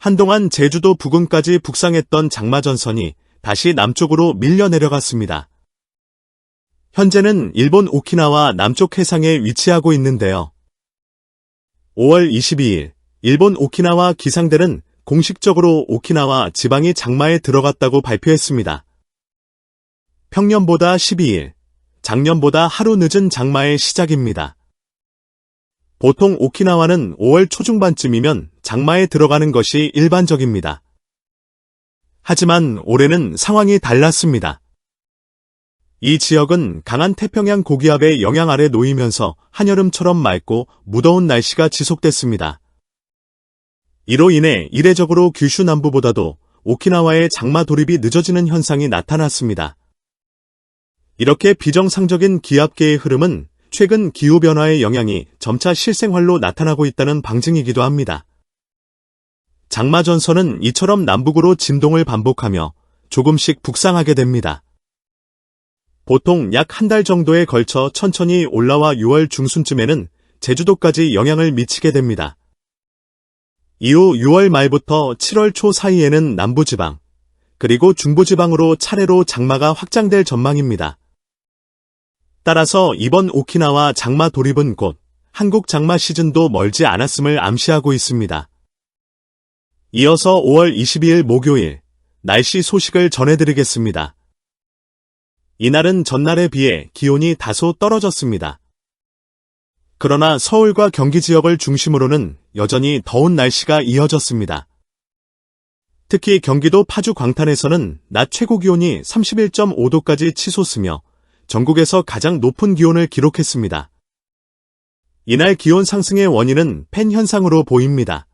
한동안 제주도 부근까지 북상했던 장마전선이 다시 남쪽으로 밀려 내려갔습니다. 현재는 일본 오키나와 남쪽 해상에 위치하고 있는데요. 5월 22일, 일본 오키나와 기상대는 공식적으로 오키나와 지방이 장마에 들어갔다고 발표했습니다. 평년보다 12일, 작년보다 하루 늦은 장마의 시작입니다. 보통 오키나와는 5월 초중반쯤이면 장마에 들어가는 것이 일반적입니다. 하지만 올해는 상황이 달랐습니다. 이 지역은 강한 태평양 고기압의 영향 아래 놓이면서 한여름처럼 맑고 무더운 날씨가 지속됐습니다. 이로 인해 이례적으로 규슈 남부보다도 오키나와의 장마 돌입이 늦어지는 현상이 나타났습니다. 이렇게 비정상적인 기압계의 흐름은 최근 기후변화의 영향이 점차 실생활로 나타나고 있다는 방증이기도 합니다. 장마전선은 이처럼 남북으로 진동을 반복하며 조금씩 북상하게 됩니다. 보통 약 한 달 정도에 걸쳐 천천히 올라와 6월 중순쯤에는 제주도까지 영향을 미치게 됩니다. 이후 6월 말부터 7월 초 사이에는 남부지방, 그리고 중부지방으로 차례로 장마가 확장될 전망입니다. 따라서 이번 오키나와 장마 돌입은 곧 한국 장마 시즌도 멀지 않았음을 암시하고 있습니다. 이어서 5월 22일 목요일 날씨 소식을 전해드리겠습니다. 이날은 전날에 비해 기온이 다소 떨어졌습니다. 그러나 서울과 경기 지역을 중심으로는 여전히 더운 날씨가 이어졌습니다. 특히 경기도 파주 광탄에서는 낮 최고 기온이 31.5도까지 치솟으며 전국에서 가장 높은 기온을 기록했습니다. 이날 기온 상승의 원인은 팬 현상으로 보입니다.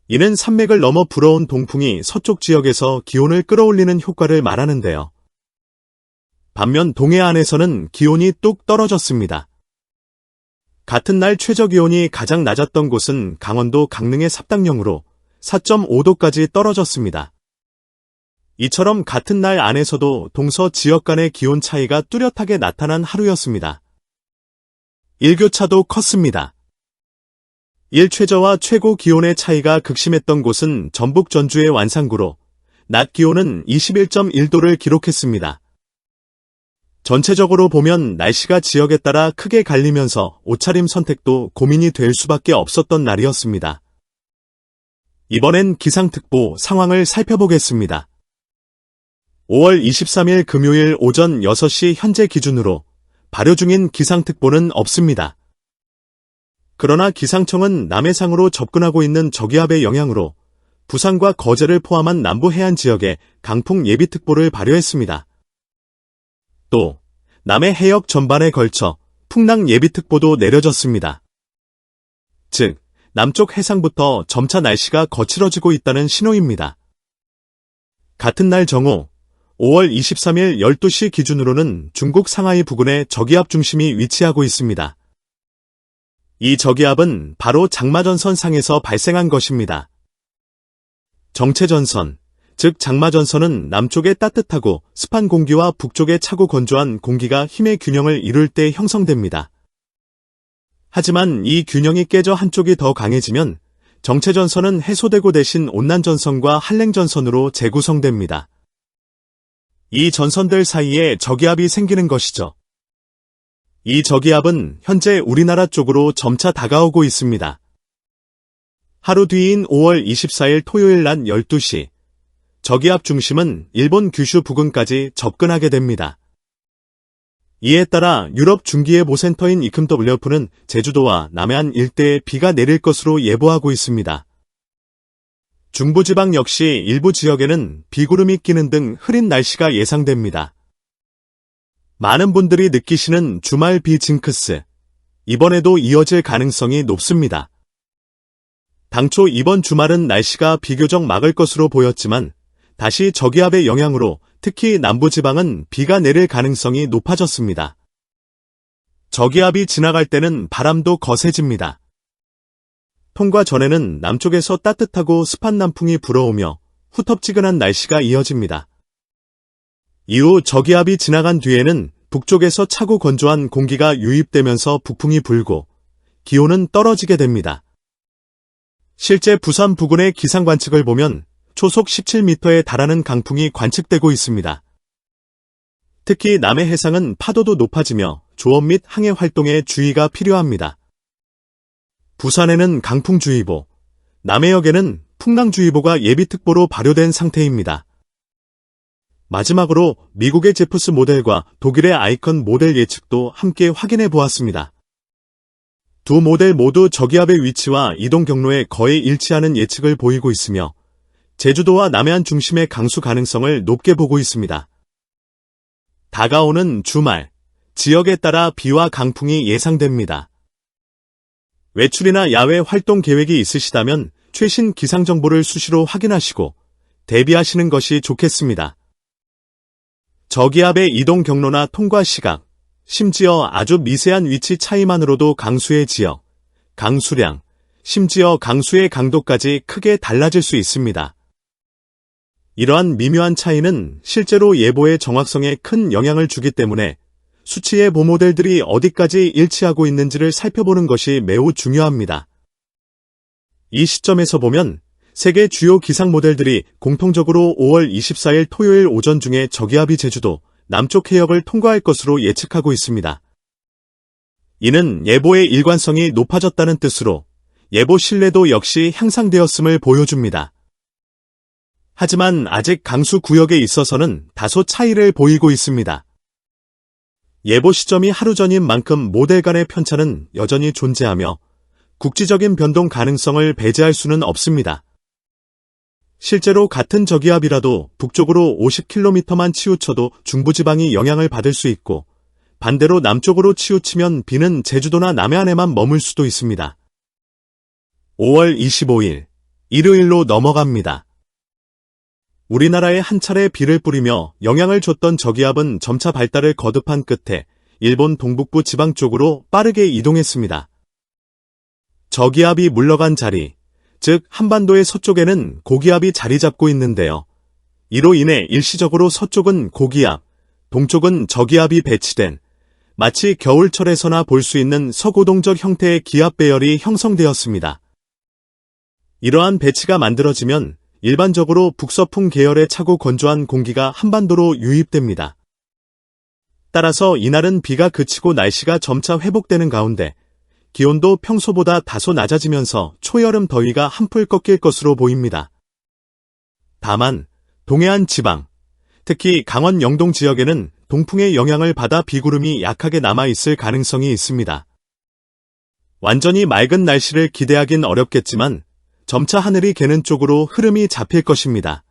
이는 산맥을 넘어 불어온 동풍이 서쪽 지역에서 기온을 끌어올리는 효과를 말하는데요. 반면 동해안에서는 기온이 뚝 떨어졌습니다. 같은 날 최저기온이 가장 낮았던 곳은 강원도 강릉의 삽당령으로 4.5도까지 떨어졌습니다. 이처럼 같은 날 안에서도 동서 지역 간의 기온 차이가 뚜렷하게 나타난 하루였습니다. 일교차도 컸습니다. 일최저와 최고 기온의 차이가 극심했던 곳은 전북 전주의 완산구로 낮 기온은 21.1도를 기록했습니다. 전체적으로 보면 날씨가 지역에 따라 크게 갈리면서 옷차림 선택도 고민이 될 수밖에 없었던 날이었습니다. 이번엔 기상특보 상황을 살펴보겠습니다. 5월 23일 금요일 오전 6시 현재 기준으로 발효 중인 기상특보는 없습니다. 그러나 기상청은 남해상으로 접근하고 있는 저기압의 영향으로 부산과 거제를 포함한 남부 해안 지역에 강풍 예비특보를 발효했습니다. 또 남해 해역 전반에 걸쳐 풍랑 예비특보도 내려졌습니다. 즉, 남쪽 해상부터 점차 날씨가 거칠어지고 있다는 신호입니다. 같은 날 정오 5월 23일 12시 기준으로는 중국 상하이 부근에 저기압 중심이 위치하고 있습니다. 이 저기압은 바로 장마전선 상에서 발생한 것입니다. 정체전선, 즉 장마전선은 남쪽의 따뜻하고 습한 공기와 북쪽의 차고 건조한 공기가 힘의 균형을 이룰 때 형성됩니다. 하지만 이 균형이 깨져 한쪽이 더 강해지면 정체전선은 해소되고 대신 온난전선과 한랭전선으로 재구성됩니다. 이 전선들 사이에 저기압이 생기는 것이죠. 이 저기압은 현재 우리나라 쪽으로 점차 다가오고 있습니다. 하루 뒤인 5월 24일 토요일 낮 12시, 저기압 중심은 일본 규슈 부근까지 접근하게 됩니다. 이에 따라 유럽 중기예보센터인 이큼WF는 제주도와 남해안 일대에 비가 내릴 것으로 예보하고 있습니다. 중부지방 역시 일부 지역에는 비구름이 끼는 등 흐린 날씨가 예상됩니다. 많은 분들이 느끼시는 주말 비 징크스, 이번에도 이어질 가능성이 높습니다. 당초 이번 주말은 날씨가 비교적 막을 것으로 보였지만 다시 저기압의 영향으로 특히 남부지방은 비가 내릴 가능성이 높아졌습니다. 저기압이 지나갈 때는 바람도 거세집니다. 통과 전에는 남쪽에서 따뜻하고 습한 남풍이 불어오며 후텁지근한 날씨가 이어집니다. 이후 저기압이 지나간 뒤에는 북쪽에서 차고 건조한 공기가 유입되면서 북풍이 불고 기온은 떨어지게 됩니다. 실제 부산 부근의 기상 관측을 보면 초속 17m에 달하는 강풍이 관측되고 있습니다. 특히 남해 해상은 파도도 높아지며 조업 및 항해 활동에 주의가 필요합니다. 부산에는 강풍주의보, 남해역에는 풍랑주의보가 예비특보로 발효된 상태입니다. 마지막으로 미국의 제프스 모델과 독일의 아이컨 모델 예측도 함께 확인해 보았습니다. 두 모델 모두 저기압의 위치와 이동 경로에 거의 일치하는 예측을 보이고 있으며 제주도와 남해안 중심의 강수 가능성을 높게 보고 있습니다. 다가오는 주말, 지역에 따라 비와 강풍이 예상됩니다. 외출이나 야외 활동 계획이 있으시다면 최신 기상 정보를 수시로 확인하시고 대비하시는 것이 좋겠습니다. 저기압의 이동 경로나 통과 시각, 심지어 아주 미세한 위치 차이만으로도 강수의 지역, 강수량, 심지어 강수의 강도까지 크게 달라질 수 있습니다. 이러한 미묘한 차이는 실제로 예보의 정확성에 큰 영향을 주기 때문에 수치 예보 모델들이 어디까지 일치하고 있는지를 살펴보는 것이 매우 중요합니다. 이 시점에서 보면 세계 주요 기상 모델들이 공통적으로 5월 24일 토요일 오전 중에 저기압이 제주도 남쪽 해역을 통과할 것으로 예측하고 있습니다. 이는 예보의 일관성이 높아졌다는 뜻으로 예보 신뢰도 역시 향상되었음을 보여줍니다. 하지만 아직 강수 구역에 있어서는 다소 차이를 보이고 있습니다. 예보 시점이 하루 전인 만큼 모델 간의 편차는 여전히 존재하며 국지적인 변동 가능성을 배제할 수는 없습니다. 실제로 같은 저기압이라도 북쪽으로 50km만 치우쳐도 중부지방이 영향을 받을 수 있고 반대로 남쪽으로 치우치면 비는 제주도나 남해안에만 머물 수도 있습니다. 5월 25일, 일요일로 넘어갑니다. 우리나라에 한 차례 비를 뿌리며 영향을 줬던 저기압은 점차 발달을 거듭한 끝에 일본 동북부 지방 쪽으로 빠르게 이동했습니다. 저기압이 물러간 자리, 즉 한반도의 서쪽에는 고기압이 자리 잡고 있는데요. 이로 인해 일시적으로 서쪽은 고기압, 동쪽은 저기압이 배치된 마치 겨울철에서나 볼 수 있는 서고동적 형태의 기압 배열이 형성되었습니다. 이러한 배치가 만들어지면 일반적으로 북서풍 계열의 차고 건조한 공기가 한반도로 유입됩니다. 따라서 이날은 비가 그치고 날씨가 점차 회복되는 가운데 기온도 평소보다 다소 낮아지면서 초여름 더위가 한풀 꺾일 것으로 보입니다. 다만 동해안 지방, 특히 강원 영동 지역에는 동풍의 영향을 받아 비구름이 약하게 남아있을 가능성이 있습니다. 완전히 맑은 날씨를 기대하긴 어렵겠지만 점차 하늘이 개는 쪽으로 흐름이 잡힐 것입니다.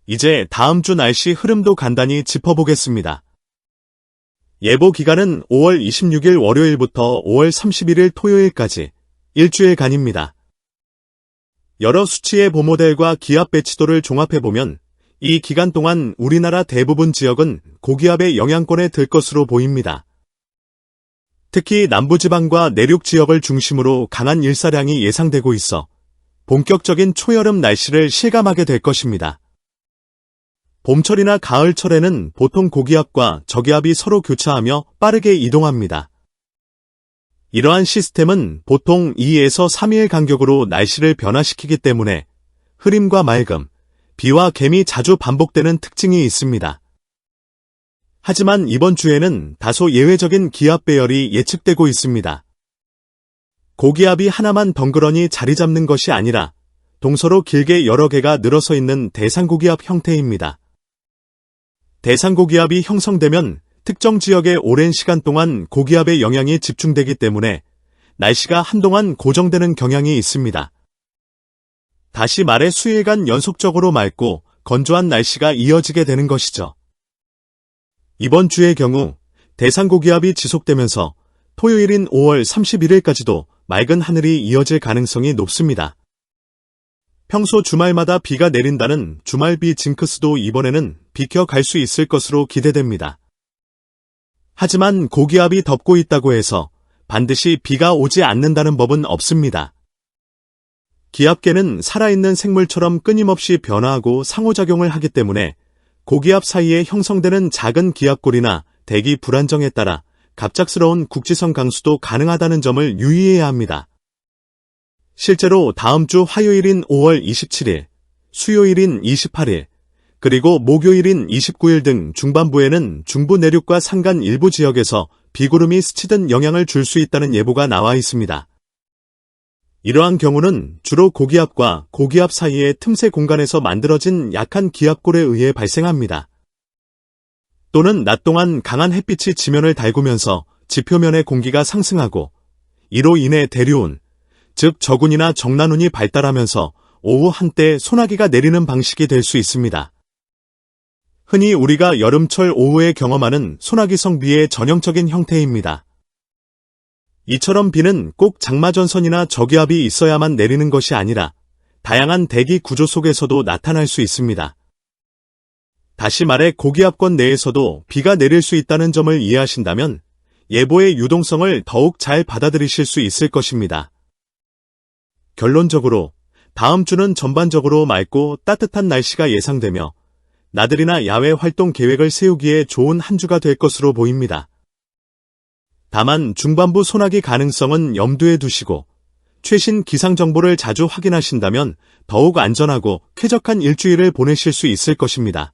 이제 다음 주 날씨 흐름도 간단히 짚어보겠습니다. 예보 기간은 5월 26일 월요일부터 5월 31일 토요일까지 일주일간입니다. 여러 수치의 예보 모델과 기압 배치도를 종합해보면 이 기간 동안 우리나라 대부분 지역은 고기압의 영향권에 들 것으로 보입니다. 특히 남부지방과 내륙 지역을 중심으로 강한 일사량이 예상되고 있어 본격적인 초여름 날씨를 실감하게 될 것입니다. 봄철이나 가을철에는 보통 고기압과 저기압이 서로 교차하며 빠르게 이동합니다. 이러한 시스템은 보통 2에서 3일 간격으로 날씨를 변화시키기 때문에 흐림과 맑음, 비와 겨이 자주 반복되는 특징이 있습니다. 하지만 이번 주에는 다소 예외적인 기압 배열이 예측되고 있습니다. 고기압이 하나만 덩그러니 자리 잡는 것이 아니라 동서로 길게 여러 개가 늘어서 있는 대상고기압 형태입니다. 대상고기압이 형성되면 특정 지역에 오랜 시간 동안 고기압의 영향이 집중되기 때문에 날씨가 한동안 고정되는 경향이 있습니다. 다시 말해 수일간 연속적으로 맑고 건조한 날씨가 이어지게 되는 것이죠. 이번 주의 경우 대상고기압이 지속되면서 토요일인 5월 31일까지도 맑은 하늘이 이어질 가능성이 높습니다. 평소 주말마다 비가 내린다는 주말비 징크스도 이번에는 비켜갈 수 있을 것으로 기대됩니다. 하지만 고기압이 덮고 있다고 해서 반드시 비가 오지 않는다는 법은 없습니다. 기압계는 살아있는 생물처럼 끊임없이 변화하고 상호작용을 하기 때문에 고기압 사이에 형성되는 작은 기압골이나 대기 불안정에 따라 갑작스러운 국지성 강수도 가능하다는 점을 유의해야 합니다. 실제로 다음 주 화요일인 5월 27일, 수요일인 28일, 그리고 목요일인 29일 등 중반부에는 중부 내륙과 산간 일부 지역에서 비구름이 스치듯 영향을 줄 수 있다는 예보가 나와 있습니다. 이러한 경우는 주로 고기압과 고기압 사이의 틈새 공간에서 만들어진 약한 기압골에 의해 발생합니다. 또는 낮 동안 강한 햇빛이 지면을 달구면서 지표면의 공기가 상승하고 이로 인해 대류운, 즉 저군이나 정난운이 발달하면서 오후 한때 소나기가 내리는 방식이 될 수 있습니다. 흔히 우리가 여름철 오후에 경험하는 소나기성 비의 전형적인 형태입니다. 이처럼 비는 꼭 장마전선이나 저기압이 있어야만 내리는 것이 아니라 다양한 대기 구조 속에서도 나타날 수 있습니다. 다시 말해 고기압권 내에서도 비가 내릴 수 있다는 점을 이해하신다면 예보의 유동성을 더욱 잘 받아들이실 수 있을 것입니다. 결론적으로 다음 주는 전반적으로 맑고 따뜻한 날씨가 예상되며 나들이나 야외 활동 계획을 세우기에 좋은 한 주가 될 것으로 보입니다. 다만 중반부 소나기 가능성은 염두에 두시고 최신 기상 정보를 자주 확인하신다면 더욱 안전하고 쾌적한 일주일을 보내실 수 있을 것입니다.